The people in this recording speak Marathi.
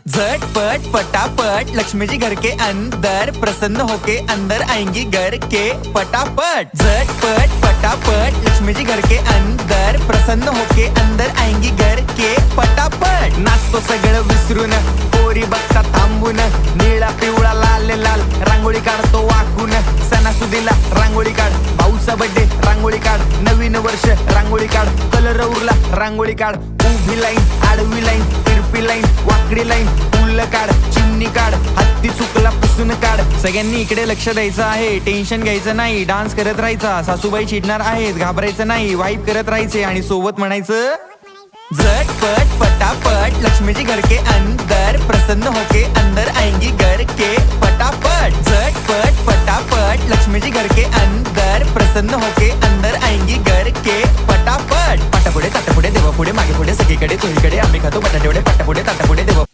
झटपट पटापट लक्ष्मी जी घर के अंदर प्रसन्न होके अंदर आएंगी घर के पटापट। झटपट पटापट लक्ष्मी जी घर के अंदर प्रसन्न होके अंदर आएंगी घर के पटापट। नाचतो सगळं विसरून पोरी बघता थांबून निळा पिवळा लाल लाल रांगोळी काढतो वाकून। सणासुदीला रांगोळी काढ, भाऊचा बर्थडे रांगोळी काढ, नवीन वर्ष रांगोळी काढ, कलर उरला रांगोळी काढ, उभी लाईन आडवी लाईन तिरपी लाईन वाकडी लाईन फुल काढ, चिमणी काढ, हत्ती चुकला पुसून काढ। सगळ्यांनी इकडे लक्ष द्यायचं आहे, टेन्शन घ्यायचं नाही, डान्स करत राहायचा। सासूबाई चिडणार आहेत, घाबरायचं नाही, वाईब करत राहायचे आणि सोबत म्हणायचं झटपट पटापट लक्ष्मी जी घर के अंदर प्रसन्न होके अंदर आएंगी घर के पटापट। झटपट पटापट लक्ष्मी जी घर के अंदर प्रसन्न होके अंदर आएंगी घर के पटापट। पाटापुढे ताटापुढे देवापुढे मागे पुढे सगळीकडे चोहीकडे आम्ही खातो बटाटेवडे पाटापुढे ताटापुढे देवा।